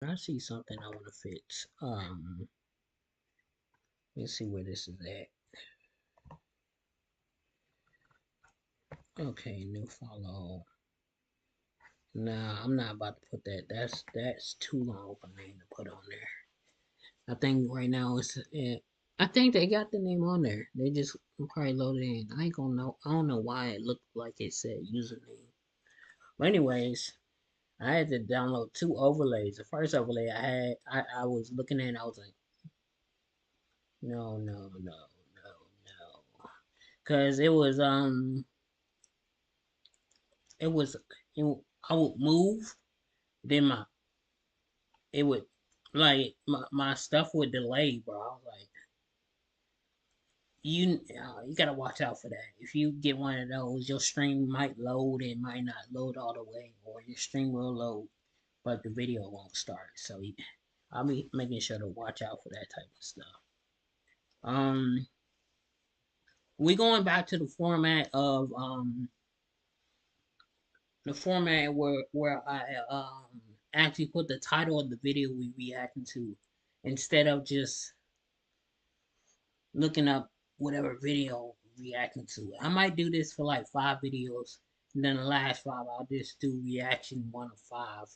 I see something I want to fix. Let's see where this is at. Okay, new follow. Nah, I'm not about to put that. That's too long of a name to put on there. I think right now I think they got the name on there. They just probably loaded in. I ain't gonna know. I don't know why it looked like it said username. But anyways, I had to download two overlays. The first overlay I was looking at, and I was like, no, no, no, no, no, because it was it, I would move, then it would my stuff would delay, bro. I was like, you gotta watch out for that. If you get one of those, your stream might load and might not load all the way, or your stream will load, but the video won't start. So I'll be making sure to watch out for that type of stuff. Um, we going back to the format where I actually put the title of the video we reacting to instead of just looking up whatever video reacting to. I might do this for like 5 videos, and then the last 5 I'll just do reaction 1 of 5.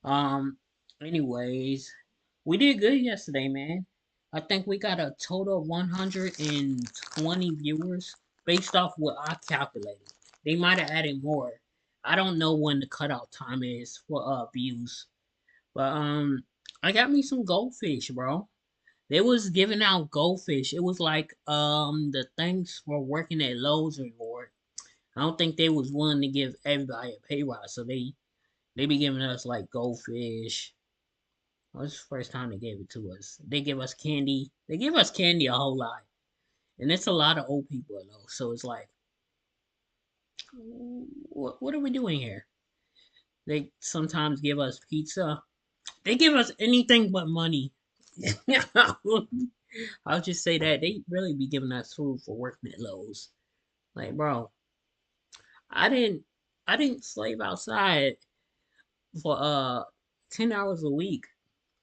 Um, anyways, we did good yesterday, man. I think we got a total of 120 viewers based off what I calculated. They might have added more. I don't know when the cutoff time is for views, but I got me some goldfish, bro. They was giving out goldfish. It was like the thanks for working at Lowe's reward. I don't think they was willing to give everybody a pay rise, so they be giving us like goldfish. Well, this is the first time they gave it to us. They give us candy. They give us candy a whole lot, and it's a lot of old people though. So it's like, what are we doing here? They sometimes give us pizza. They give us anything but money. I'll just say that they really be giving us food for working at Lowe's. Like, bro, I didn't I didn't slave outside for 10 hours a week.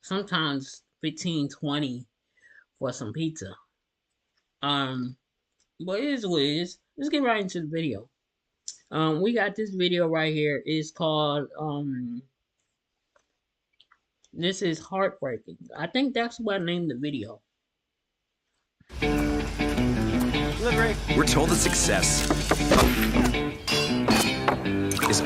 Sometimes 15, 20 for some pizza. Um, but it is what it is. Let's get right into the video. We got this video right here. It's called this is heartbreaking. I think that's what I named the video. We're told that success is.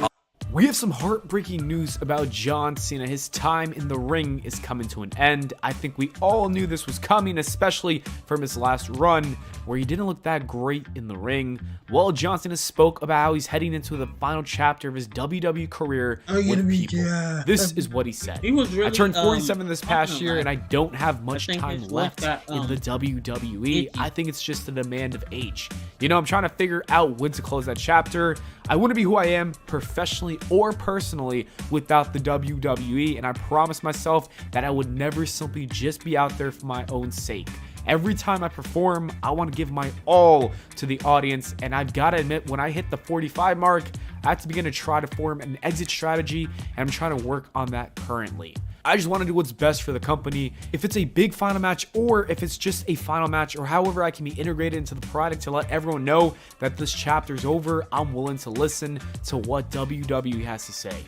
We have some heartbreaking news about John Cena. His time in the ring is coming to an end. I think we all knew this was coming, especially from his last run, where he didn't look that great in the ring. Well, John Cena spoke about how he's heading into the final chapter of his WWE career with people. This is what he said. He was really, I turned 47 this past year, like, and I don't have much time left got, in the WWE. 50. I think it's just a demand of age. You know, I'm trying to figure out when to close that chapter. I wouldn't be who I am professionally or personally without the WWE, and I promised myself that I would never simply just be out there for my own sake. Every time I perform, I want to give my all to the audience, and I've got to admit, when I hit the 45 mark, I have to begin to try to form an exit strategy, and I'm trying to work on that currently. I just want to do what's best for the company. If it's a big final match, or if it's just a final match, or however I can be integrated into the product to let everyone know that this chapter's over, I'm willing to listen to what WWE has to say.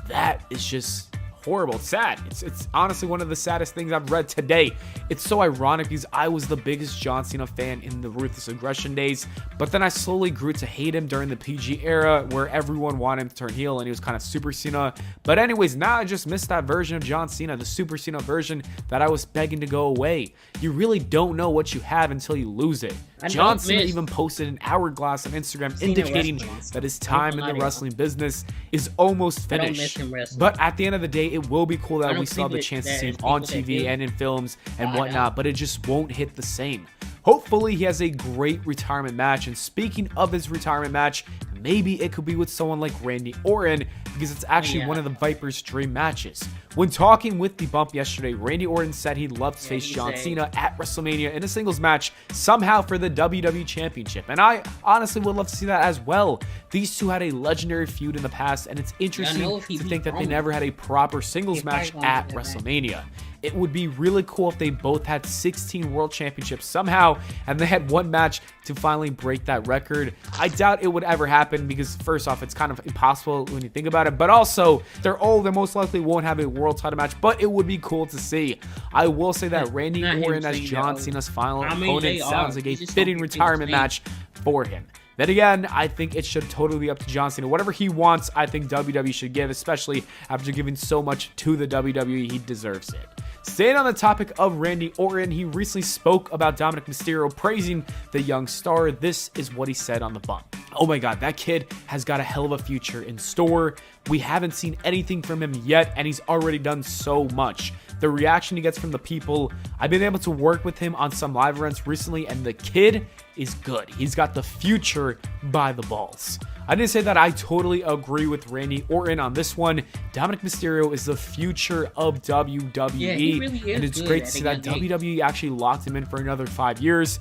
That is just horrible. It's sad. It's honestly one of the saddest things I've read today. It's so ironic because I was the biggest John Cena fan in the Ruthless Aggression days, but then I slowly grew to hate him during the PG era where everyone wanted him to turn heel and he was kind of Super Cena. But anyways, now I just miss that version of John Cena, the Super Cena version that I was begging to go away. You really don't know what you have until you lose it. John Cena even posted an hourglass on Instagram indicating that his time in the wrestling business is almost finished. But at the end of the day, it will be cool that we still have the chance to see him on TV and in films and whatnot, but it just won't hit the same. Hopefully he has a great retirement match, and speaking of his retirement match, maybe it could be with someone like Randy Orton, because it's actually Yeah. one of the Viper's dream matches. When talking with The Bump yesterday, Randy Orton said he'd love to face he John said- Cena at WrestleMania in a singles match, somehow for the WWE Championship. And I honestly would love to see that as well. These two had a legendary feud in the past, and it's interesting know if he to beat think that they Roman, never had a proper singles he match probably at won't do that WrestleMania. It would be really cool if they both had 16 world championships somehow, and they had one match to finally break that record. I doubt it would ever happen because, first off, it's kind of impossible when you think about it, but also they're old. They most likely won't have a world title match, but it would be cool to see. I will say that Randy Not him Orton as saying John that. Cena's final I mean, opponent they sounds are. like a It's just fitting don't get retirement things match for him. Then again, I think it should totally be up to John Cena. Whatever he wants, I think WWE should give, especially after giving so much to the WWE. He deserves it. Staying on the topic of Randy Orton, he recently spoke about Dominic Mysterio, praising the young star. This is what he said on The Bump. Oh my God, that kid has got a hell of a future in store. We haven't seen anything from him yet, and he's already done so much. The reaction he gets from the people, I've been able to work with him on some live events recently, and the kid is good. He's got the future by the balls. I didn't say that I totally agree with Randy Orton on this one. Dominic Mysterio is the future of WWE, Yeah, he really is and it's good great to at see the that young age. WWE actually locked him in for another 5 years.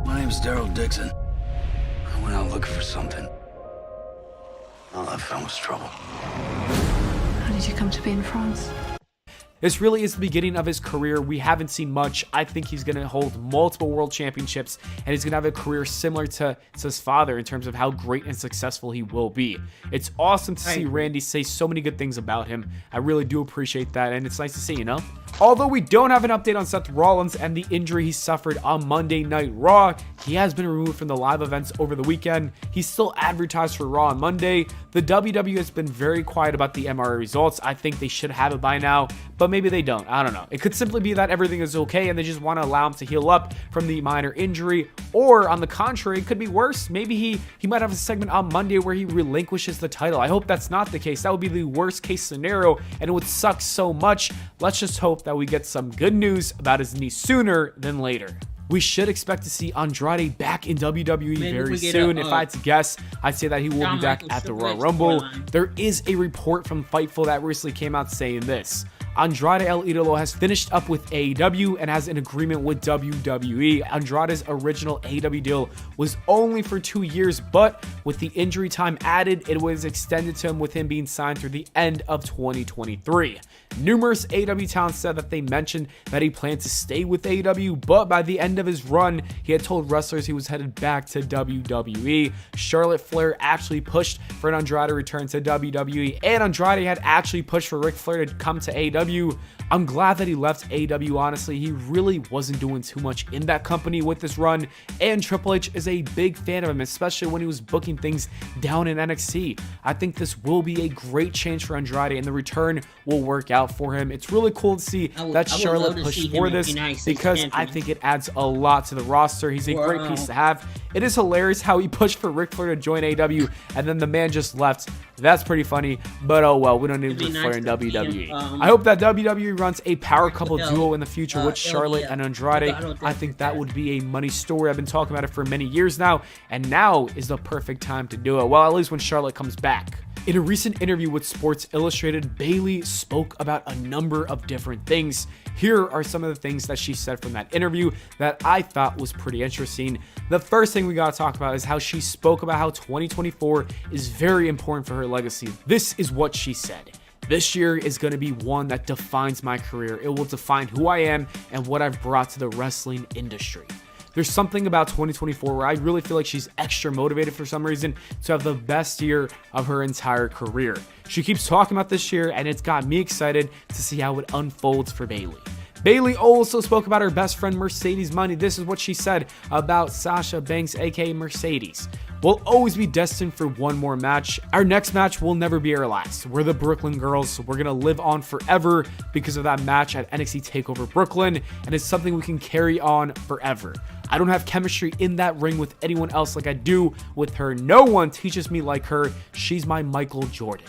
My name's Daryl Dixon. I went out looking for something. All I found was trouble. How did you come to be in France? This really is the beginning of his career. We haven't seen much. I think he's going to hold multiple world championships, and he's going to have a career similar to his father in terms of how great and successful he will be. It's awesome to see Randy say so many good things about him. I really do appreciate that, and it's nice to see, you know? Although we don't have an update on Seth Rollins and the injury he suffered on Monday Night Raw, he has been removed from the live events over the weekend. He's still advertised for Raw on Monday. The WWE has been very quiet about the MRI results. I think they should have it by now, but maybe they don't. I don't know. It could simply be that everything is okay and they just want to allow him to heal up from the minor injury, or on the contrary, it could be worse. Maybe he might have a segment on Monday where he relinquishes the title. I hope that's not the case. That would be the worst case scenario, and it would suck so much. Let's just hope that we get some good news about his knee sooner than later. We should expect to see Andrade back in WWE Maybe very we get soon. a, If I had to guess, I'd say that he will Shawn be back Michaels at the Triple Royal H Rumble. storyline. There is a report from Fightful that recently came out saying this. Andrade El Idolo has finished up with AEW and has an agreement with WWE. Andrade's original AEW deal was only for 2 years, but with the injury time added, it was extended to him with him being signed through the end of 2023. Numerous AEW talents said that they mentioned that he planned to stay with AEW, but by the end of his run, he had told wrestlers he was headed back to WWE. Charlotte Flair actually pushed for an Andrade return to WWE, and Andrade had actually pushed for Ric Flair to come to AEW. I'm glad that he left AEW, honestly. He really wasn't doing too much in that company with this run, and Triple H is a big fan of him, especially when he was booking things down in NXT. I think this will be a great change for Andrade, and the return will work out for him. It's really cool to see that I would love Charlotte to pushed see for him in this, United States because I champion. think it adds a lot to the roster. He's a great piece to have. It is hilarious how he pushed for Ric Flair to join AEW, and then the man just left. That's pretty funny, but oh well, we don't need Ric Flair in WWE. I hope that WWE runs a power couple duo in the future with Charlotte and Andrade. I think that would be a money story. I've been talking about it for many years now, and now is the perfect time to do it. Well, at least when Charlotte comes back. In a recent interview with Sports Illustrated, Bayley spoke about a number of different things. Here are some of the things that she said from that interview that I thought was pretty interesting. The first thing we gotta talk about is how she spoke about how 2024 is very important for her legacy. This is what she said. This year is going to be one that defines my career. It will define who I am and what I've brought to the wrestling industry. There's something about 2024 where I really feel like she's extra motivated for some reason to have the best year of her entire career. She keeps talking about this year, and it's got me excited to see how it unfolds for Bayley. Bayley also spoke about her best friend Mercedes Money. This is what she said about Sasha Banks, aka Mercedes. We'll always be destined for one more match. Our next match will never be our last. We're the Brooklyn Girls, so we're gonna live on forever because of that match at NXT TakeOver Brooklyn, and it's something we can carry on forever. I don't have chemistry in that ring with anyone else like I do with her. No one teaches me like her. She's my Michael Jordan.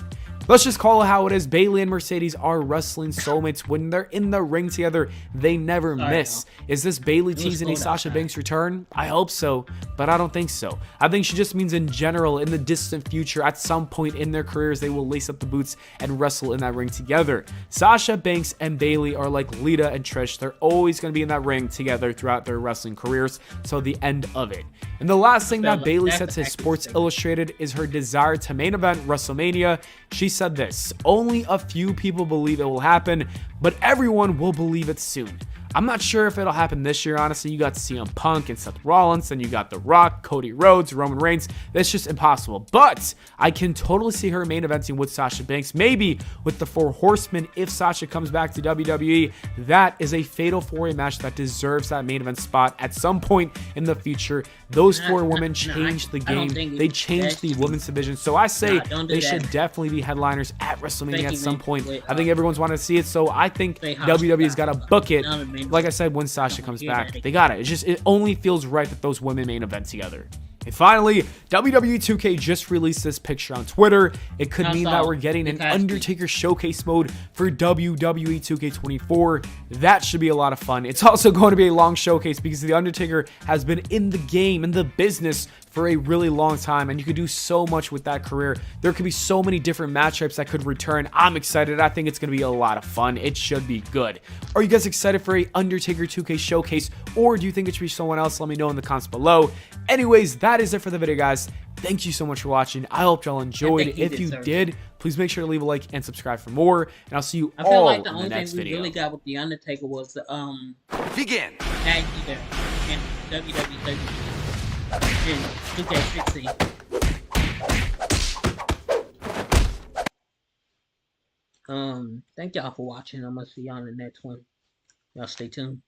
Let's just call it how it is. Bayley and Mercedes are wrestling soulmates. When they're in the ring together, they never miss. Is this Bayley teasing a Sasha Banks return? I hope so, but I don't think so. I think she just means in general, in the distant future, at some point in their careers, they will lace up the boots and wrestle in that ring together. Sasha Banks and Bayley are like Lita and Trish. They're always going to be in that ring together throughout their wrestling careers, so the end of it. And the last thing that Bayley said to Sports Illustrated is her desire to main event WrestleMania. She said this: "Only a few people believe it will happen, but everyone will believe it soon." I'm not sure if it'll happen this year, honestly. You got CM Punk and Seth Rollins, and you got The Rock, Cody Rhodes, Roman Reigns. That's just impossible. But I can totally see her main eventing with Sasha Banks, maybe with the Four Horsemen if Sasha comes back to WWE. That is a fatal four-way match that deserves that main event spot at some point in the future. Those four women changed the game. They changed the women's division. So I say they should definitely be headliners at WrestleMania at some point. I think everyone's wanted to see it, so I think WWE's got to book it. Like I said, when Sasha comes back, they got it. It only feels right that those women main event together. And finally, WWE 2K just released this picture on Twitter. It could mean that we're getting an Undertaker showcase mode for WWE 2K24. That should be a lot of fun. It's also going to be a long showcase because The Undertaker has been in the game, in the business, for a really long time, and you could do so much with that career. There could be so many different matchups that could return. I'm excited. I think it's going to be a lot of fun. It should be good. Are you guys excited for a Undertaker 2K showcase, or do you think it should be someone else? Let me know in the comments below. Anyways, that is it for the video, guys. Thank you so much for watching. I hope y'all enjoyed. If you did, please make sure to leave a like and subscribe for more, and I'll see you all in the next video. I feel like the only thing we really got with The Undertaker was the Begin. tag either in WWE 2K16. Thank y'all for watching. I'm gonna see y'all in the next one. Y'all stay tuned.